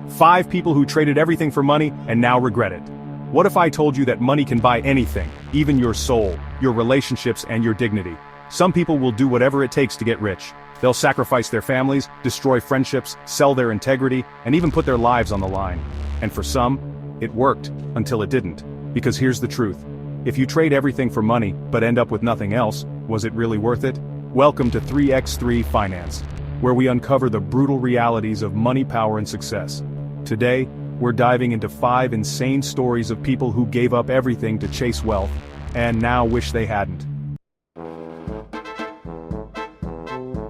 5 people who traded everything for money and now regret it. What if I told you that money can buy anything, even your soul, your relationships, and your dignity? Some people will do whatever it takes to get rich. They'll sacrifice their families, destroy friendships, sell their integrity, and even put their lives on the line. And for some, it worked, until it didn't. Because here's the truth. If you trade everything for money, but end up with nothing else, was it really worth it? Welcome to 3x3 Finance, where we uncover the brutal realities of money, power, and success. Today, we're diving into 5 insane stories of people who gave up everything to chase wealth, and now wish they hadn't.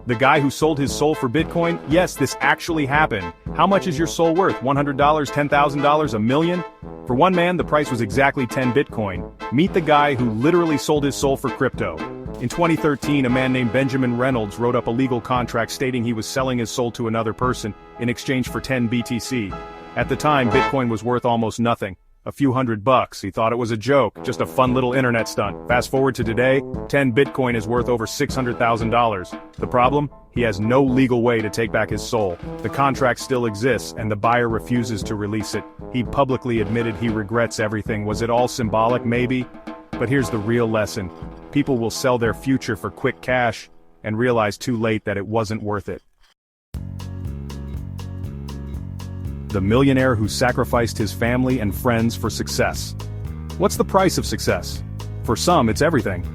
The guy who sold his soul for Bitcoin? Yes, this actually happened. How much is your soul worth? $100, $10,000, $1 million? For one man, the price was exactly 10 Bitcoin. Meet the guy who literally sold his soul for crypto. In 2013, a man named Benjamin Reynolds wrote up a legal contract stating he was selling his soul to another person in exchange for 10 BTC. At the time, Bitcoin was worth almost nothing. A few $100. He thought it was a joke, just a fun little internet stunt. Fast forward to today, 10 Bitcoin is worth over $600,000. The problem? He has no legal way to take back his soul. The contract still exists, and the buyer refuses to release it. He publicly admitted he regrets everything. Was it all symbolic? Maybe. But here's the real lesson. People will sell their future for quick cash, and realize too late that it wasn't worth it. The millionaire who sacrificed his family and friends for success. What's the price of success? For some, it's everything.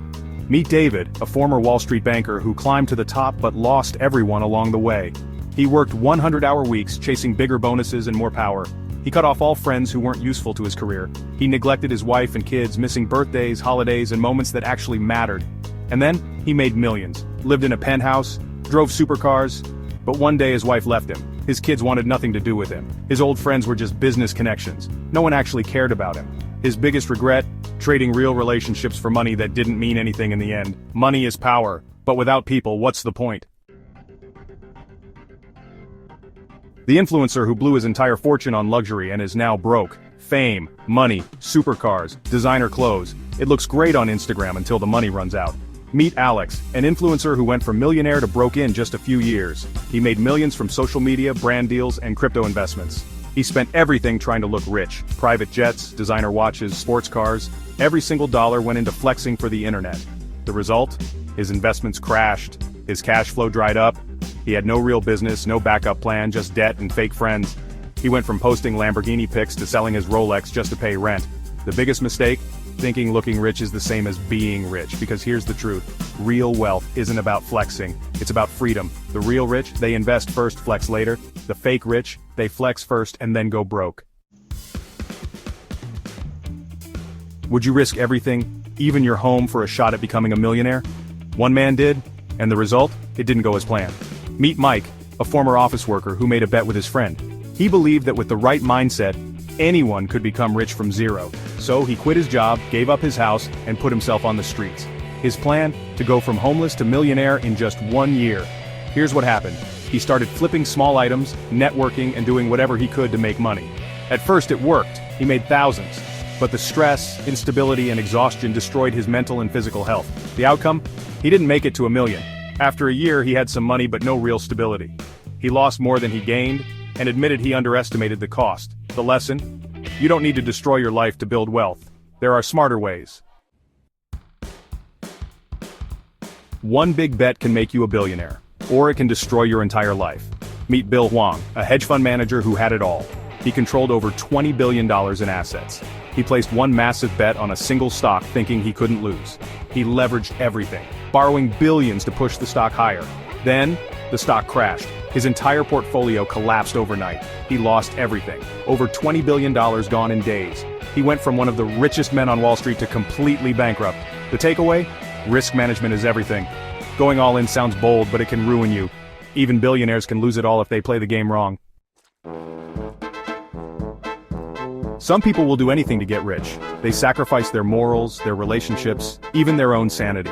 Meet David, a former Wall Street banker who climbed to the top but lost everyone along the way. He worked 100-hour weeks chasing bigger bonuses and more power. He cut off all friends who weren't useful to his career. He neglected his wife and kids, missing birthdays, holidays, and moments that actually mattered. And then, he made millions, lived in a penthouse, drove supercars, but one day his wife left him. His kids wanted nothing to do with him. His old friends were just business connections. No one actually cared about him. His biggest regret? Trading real relationships for money that didn't mean anything in the end. Money is power, but without people, what's the point? The influencer who blew his entire fortune on luxury and is now broke. Fame, money, supercars, designer clothes. It looks great on Instagram until the money runs out. Meet Alex, an influencer who went from millionaire to broke in just a few years. He made millions from social media, brand deals, and crypto investments. He spent everything trying to look rich. Private jets, designer watches, sports cars. Every single dollar went into flexing for the internet. The result? His investments crashed. His cash flow dried up. He had no real business, no backup plan, just debt and fake friends. He went from posting Lamborghini pics to selling his Rolex just to pay rent. The biggest mistake? Thinking looking rich is the same as being rich, because here's the truth. Real wealth isn't about flexing, it's about freedom. The real rich, they invest first, flex later. The fake rich, they flex first and then go broke. Would you risk everything, even your home, for a shot at becoming a millionaire? One man did, and the result? It didn't go as planned. Meet Mike, a former office worker who made a bet with his friend. He believed that with the right mindset, anyone could become rich from zero. So he quit his job, gave up his house, and put himself on the streets. His plan? To go from homeless to millionaire in just 1 year. Here's what happened. He started flipping small items, networking, and doing whatever he could to make money. At first it worked. He made thousands. But the stress, instability, and exhaustion destroyed his mental and physical health. The outcome? He didn't make it to $1 million. After a year he had some money but no real stability. He lost more than he gained, and admitted he underestimated the cost. The lesson? You don't need to destroy your life to build wealth. There are smarter ways. One big bet can make you a billionaire, or it can destroy your entire life. Meet Bill Hwang, a hedge fund manager who had it all. He controlled over $20 billion in assets. He placed one massive bet on a single stock thinking he couldn't lose. He leveraged everything, borrowing billions to push the stock higher. Then, the stock crashed. His entire portfolio collapsed overnight. He lost everything. Over $20 billion gone in days. He went from one of the richest men on Wall Street to completely bankrupt. The takeaway? Risk management is everything. Going all in sounds bold, but it can ruin you. Even billionaires can lose it all if they play the game wrong. Some people will do anything to get rich. They sacrifice their morals, their relationships, even their own sanity.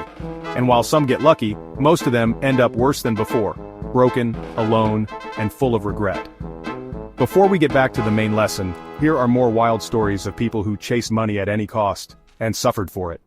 And while some get lucky, most of them end up worse than before. Broken, alone, and full of regret. Before we get back to the main lesson, here are more wild stories of people who chased money at any cost, and suffered for it.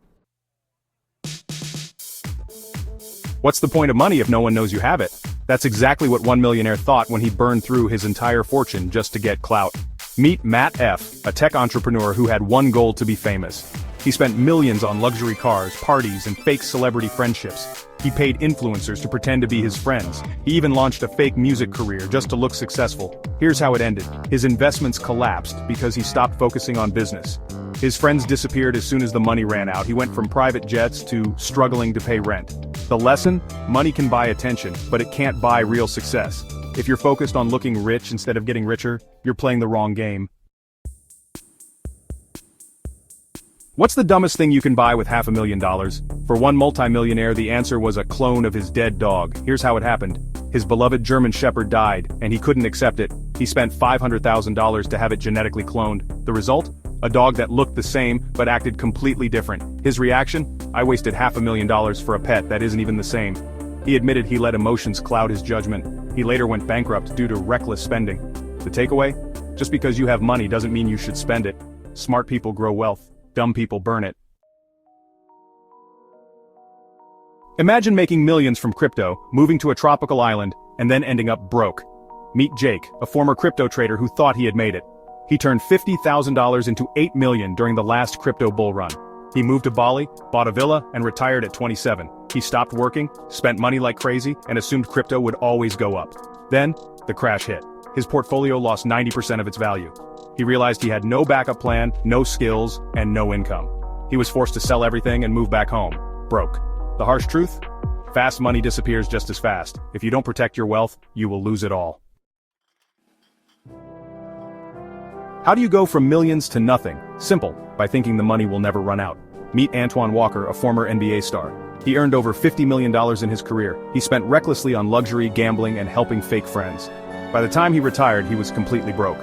What's the point of money if no one knows you have it? That's exactly what one millionaire thought when he burned through his entire fortune just to get clout. Meet Matt F., a tech entrepreneur who had one goal: to be famous. He spent millions on luxury cars, parties, and fake celebrity friendships. He paid influencers to pretend to be his friends. He even launched a fake music career just to look successful. Here's how it ended. His investments collapsed because he stopped focusing on business. His friends disappeared as soon as the money ran out. He went from private jets to struggling to pay rent. The lesson? Money can buy attention, but it can't buy real success. If you're focused on looking rich instead of getting richer, you're playing the wrong game. What's the dumbest thing you can buy with $500,000? For one multimillionaire, the answer was a clone of his dead dog. Here's how it happened. His beloved German Shepherd died, and he couldn't accept it. He spent $500,000 to have it genetically cloned. The result? A dog that looked the same, but acted completely different. His reaction? I wasted $500,000 for a pet that isn't even the same. He admitted he let emotions cloud his judgment. He later went bankrupt due to reckless spending. The takeaway? Just because you have money doesn't mean you should spend it. Smart people grow wealth. Dumb people burn it. Imagine making millions from crypto, moving to a tropical island, and then ending up broke. Meet Jake, a former crypto trader who thought he had made it. He turned $50,000 into $8 million during the last crypto bull run. He moved to Bali, bought a villa, and retired at 27. He stopped working, spent money like crazy, and assumed crypto would always go up. Then, the crash hit. His portfolio lost 90% of its value. He realized he had no backup plan, no skills, and no income. He was forced to sell everything and move back home, broke. The harsh truth? Fast money disappears just as fast. If you don't protect your wealth, you will lose it all. How do you go from millions to nothing? Simple, by thinking the money will never run out. Meet Antoine Walker, a former NBA star. He earned over $50 million in his career. He spent recklessly on luxury, gambling, and helping fake friends. By the time he retired, he was completely broke.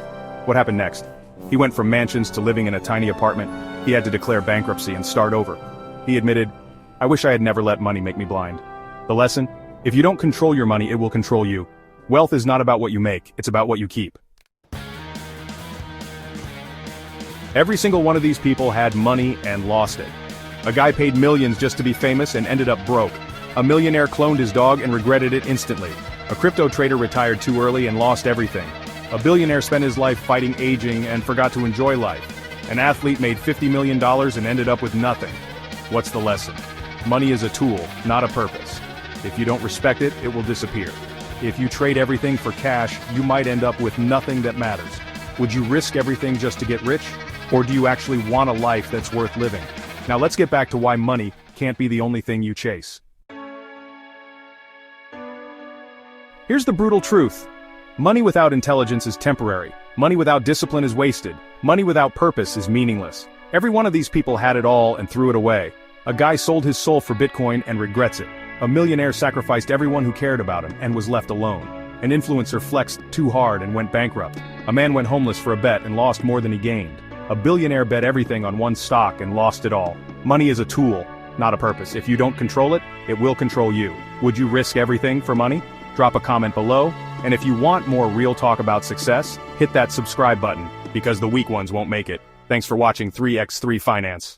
What happened next? He went from mansions to living in a tiny apartment. He had to declare bankruptcy and start over. He admitted, I wish I had never let money make me blind. The lesson? If you don't control your money, it will control you. Wealth is not about what you make, it's about what you keep. Every single one of these people had money and lost it. A guy paid millions just to be famous and ended up broke. A millionaire cloned his dog and regretted it instantly. A crypto trader retired too early and lost everything. A billionaire spent his life fighting aging and forgot to enjoy life. An athlete made $50 million and ended up with nothing. What's the lesson? Money is a tool, not a purpose. If you don't respect it, it will disappear. If you trade everything for cash, you might end up with nothing that matters. Would you risk everything just to get rich? Or do you actually want a life that's worth living? Now let's get back to why money can't be the only thing you chase. Here's the brutal truth. Money without intelligence is temporary. Money without discipline is wasted. Money without purpose is meaningless. Every one of these people had it all and threw it away. A guy sold his soul for Bitcoin and regrets it. A millionaire sacrificed everyone who cared about him and was left alone. An influencer flexed too hard and went bankrupt. A man went homeless for a bet and lost more than he gained. A billionaire bet everything on one stock and lost it all. Money is a tool, not a purpose. If you don't control it, it will control you. Would you risk everything for money? Drop a comment below, and if you want more real talk about success, hit that subscribe button, because the weak ones won't make it. Thanks for watching 3x3 Finance.